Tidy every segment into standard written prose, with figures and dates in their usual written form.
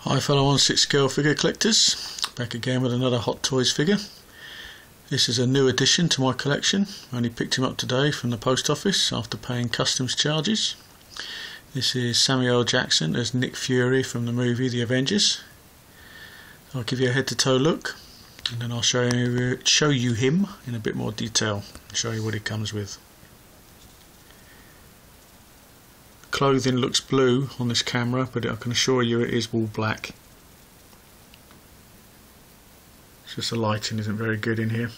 Hi fellow 1/6 scale figure collectors, back again with another Hot Toys figure. This is a new addition to my collection. I only picked him up today from the post office after paying customs charges. This is Samuel L. Jackson as Nick Fury from the movie The Avengers. I'll give you a head to toe look and then I'll show you him in a bit more detail and show you what he comes with. Clothing looks blue on this camera, but I can assure you it is all black. It's just the lighting isn't very good in here.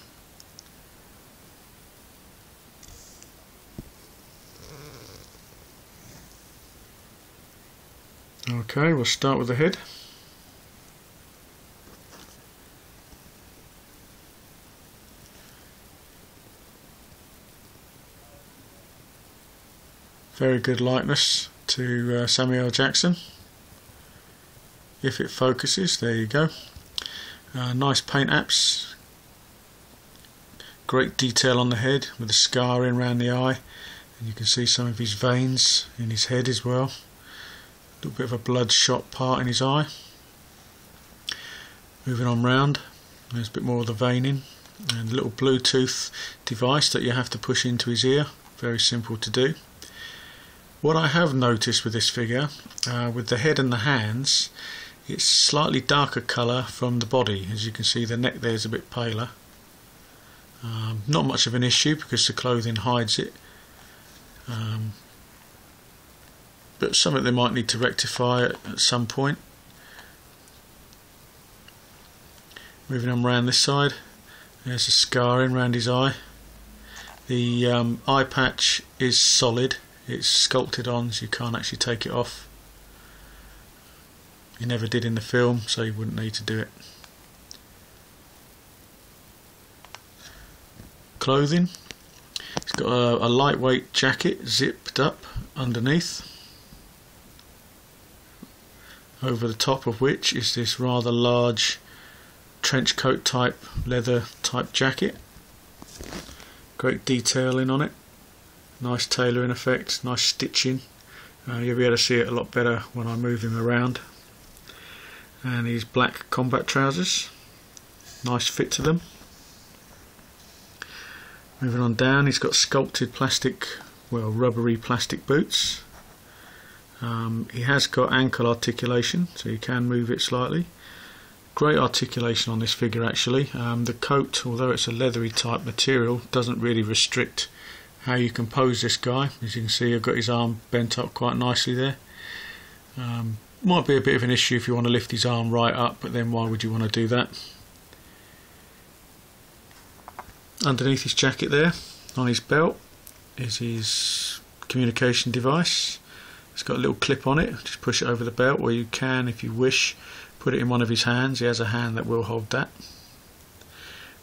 Okay, we'll start with the head. Very good likeness to Samuel L. Jackson. If it focuses, there you go. Nice paint apps. Great detail on the head with the scarring around the eye, and you can see some of his veins in his head as well. A little bit of a bloodshot part in his eye. Moving on round, there's a bit more of the veining and a little Bluetooth device that you have to push into his ear. Very simple to do. What I have noticed with this figure, with the head and the hands, it's slightly darker colour from the body. As you can see, the neck there is a bit paler. Not much of an issue because the clothing hides it, but something they might need to rectify at some point. Moving on around this side, there's a scarring around his eye. The eye patch is solid. It's sculpted on, so you can't actually take it off. You never did in the film, so you wouldn't need to do it. Clothing. It's got a lightweight jacket zipped up underneath, over the top of which is this rather large trench coat type leather type jacket. Great detailing on it. Nice tailoring effect, nice stitching. You'll be able to see it a lot better when I move him around. And these black combat trousers, nice fit to them. Moving on down, he's got sculpted plastic, well, rubbery plastic boots. He has got ankle articulation, so you can move it slightly. Great articulation on this figure actually. The coat, although it's a leathery type material, doesn't really restrict how you can pose this guy. As you can see, I've got his arm bent up quite nicely there. Might be a bit of an issue if you want to lift his arm right up, but then why would you want to do that? Underneath his jacket there, on his belt, is his communication device. It's got a little clip on it, just push it over the belt, or you can, if you wish, put it in one of his hands. He has a hand that will hold that.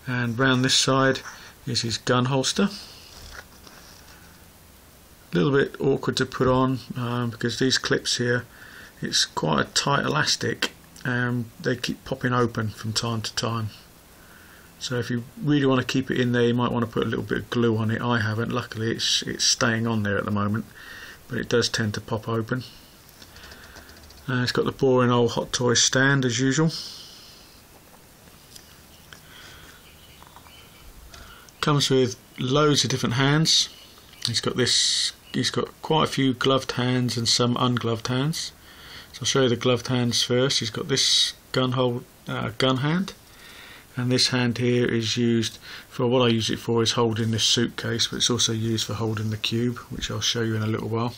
And round this side is his gun holster. A little bit awkward to put on because these clips here, it's quite a tight elastic and they keep popping open from time to time. So if you really want to keep it in there, you might want to put a little bit of glue on it. I haven't, luckily it's staying on there at the moment, but it does tend to pop open. It's got the boring old Hot Toys stand as usual. Comes with loads of different hands. He's got quite a few gloved hands and some ungloved hands. So I'll show you the gloved hands first. He's got this gun hand, and this hand here is used for, what I use it for is holding this suitcase, but it's also used for holding the cube, which I'll show you in a little while.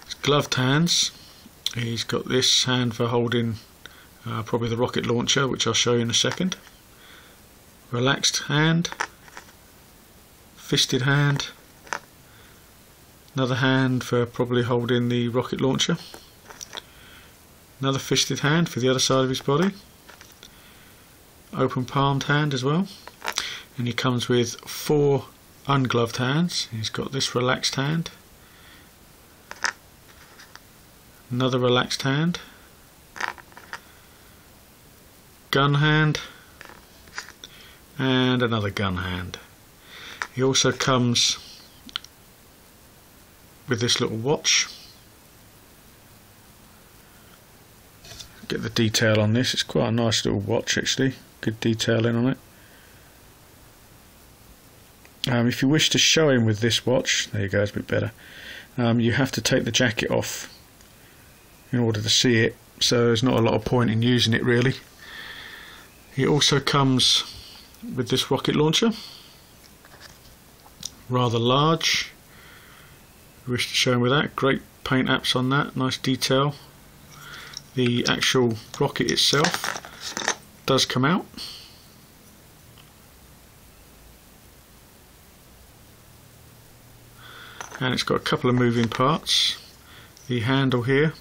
It's gloved hands. He's got this hand for holding probably the rocket launcher, which I'll show you in a second. Relaxed hand, fisted hand, another hand for probably holding the rocket launcher, another fisted hand for the other side of his body, open palmed hand as well, and he comes with 4 ungloved hands. He's got this relaxed hand, another relaxed hand, gun hand, and another gun hand. He also comes with this little watch, get the detail on this. It's quite a nice little watch actually, good detailing on it. If you wish to show him with this watch, there you go, it's a bit better, you have to take the jacket off in order to see it, so there's not a lot of point in using it really. It also comes with this rocket launcher, rather large. If you wish to show him with that, great paint apps on that, nice detail. The actual rocket itself does come out. And it's got a couple of moving parts. The handle here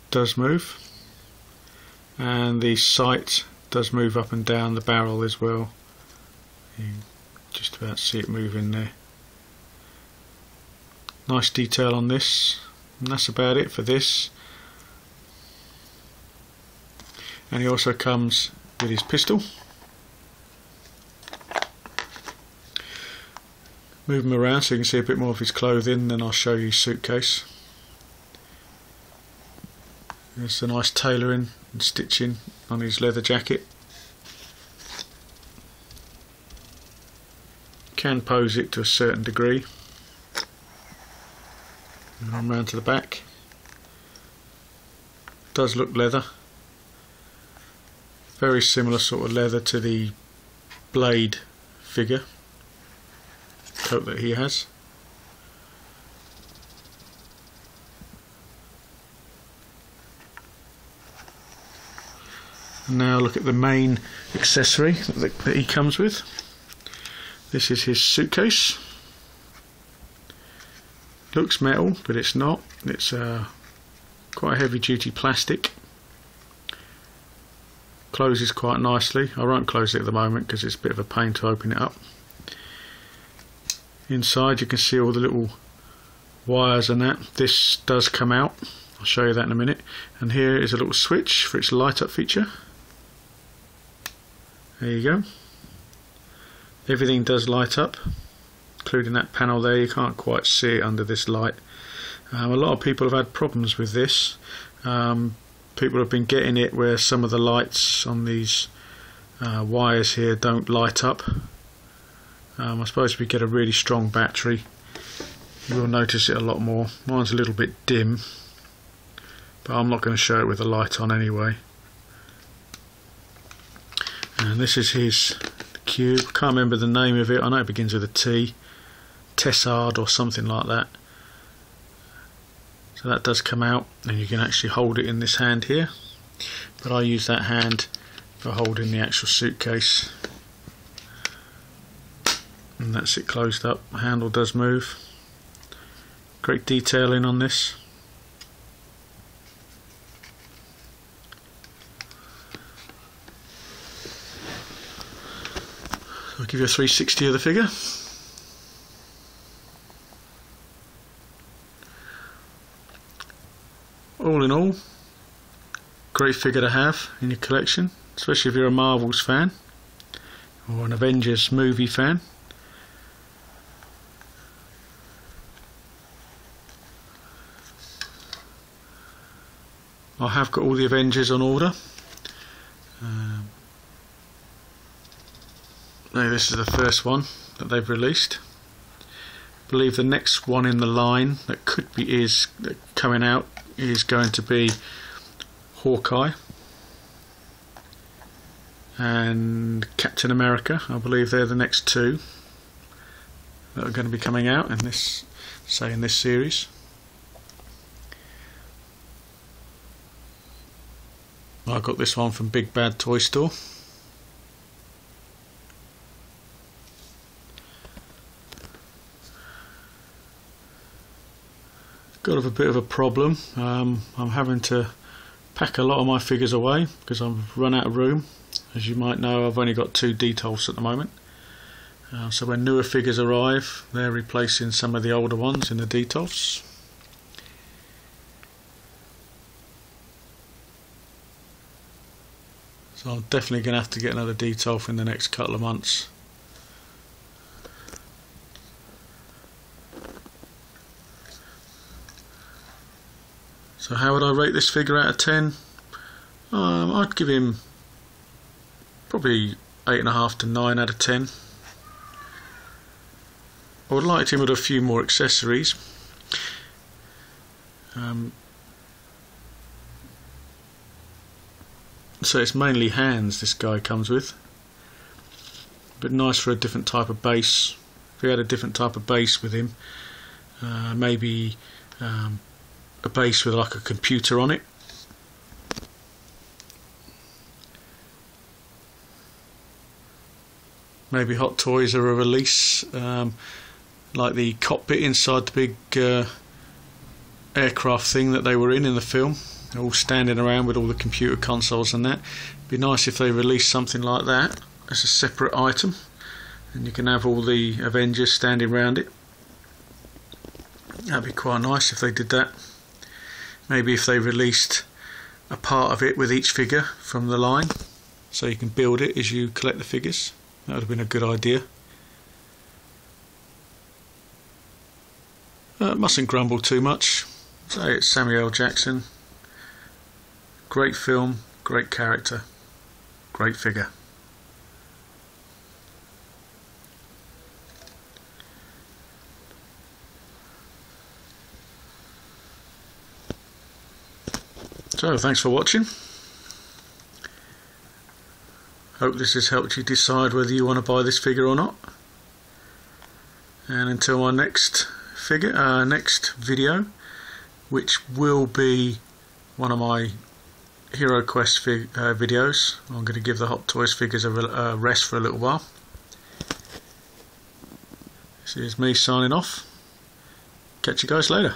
does move, and the sight does move up and down the barrel as well. You can just about see it moving there. Nice detail on this, and that's about it for this. And he also comes with his pistol. Move him around so you can see a bit more of his clothing, then I'll show you his suitcase. There's a nice tailoring and stitching on his leather jacket. Can pose it to a certain degree. And I'm round to the back. Does look leather. Very similar sort of leather to the Blade figure coat that he has. And now look at the main accessory that he comes with. This is his suitcase. Looks metal, but it's not. It's quite heavy duty plastic. Closes quite nicely. I won't close it at the moment because it's a bit of a pain to open it up. Inside you can see all the little wires and that. This does come out. I'll show you that in a minute. And here is a little switch for its light up feature. There you go. Everything does light up, including that panel there. You can't quite see it under this light. A lot of people have had problems with this. People have been getting it where some of the lights on these wires here don't light up. I suppose if you get a really strong battery you'll notice it a lot more. Mine's a little bit dim, but I'm not going to show it with the light on anyway. And this is his cube. Can't remember the name of it. I know it begins with a T, Tessard or something like that. So that does come out, and you can actually hold it in this hand here, but I use that hand for holding the actual suitcase. And that's it closed up. The handle does move. Great detailing on this. So I'll give you a 360 of the figure. All in all, great figure to have in your collection, especially if you're a Marvel's fan or an Avengers movie fan. I have got all the Avengers on order. Now this is the first one that they've released. I believe the next one in the line that could be coming out is going to be Hawkeye and Captain America. I believe they're the next two that are going to be coming out in this series. I got this one from Big Bad Toy Store. Got a bit of a problem. I'm having to pack a lot of my figures away because I've run out of room. As you might know, I've only got 2 Detolfs at the moment. So when newer figures arrive, they're replacing some of the older ones in the Detolfs. So I'm definitely going to have to get another Detolf in the next couple of months. So how would I rate this figure out of 10? I'd give him probably 8.5 to 9 out of 10. I would like him with a few more accessories. So it's mainly hands this guy comes with, but nice for a different type of base. If we had a different type of base with him, maybe a base with like a computer on it. Maybe Hot Toys are a release, like the cockpit inside the big aircraft thing that they were in the film. They're all standing around with all the computer consoles and that. It'd be nice if they released something like that as a separate item, and you can have all the Avengers standing around it. That'd be quite nice if they did that. Maybe if they released a part of it with each figure from the line, so you can build it as you collect the figures. That would have been a good idea. Mustn't grumble too much. So it's Samuel L. Jackson. Great film, great character, great figure. So thanks for watching. Hope this has helped you decide whether you want to buy this figure or not. And until my next video, which will be one of my Hero Quest videos. I'm going to give the Hot Toys figures a rest for a little while. This is me signing off. Catch you guys later.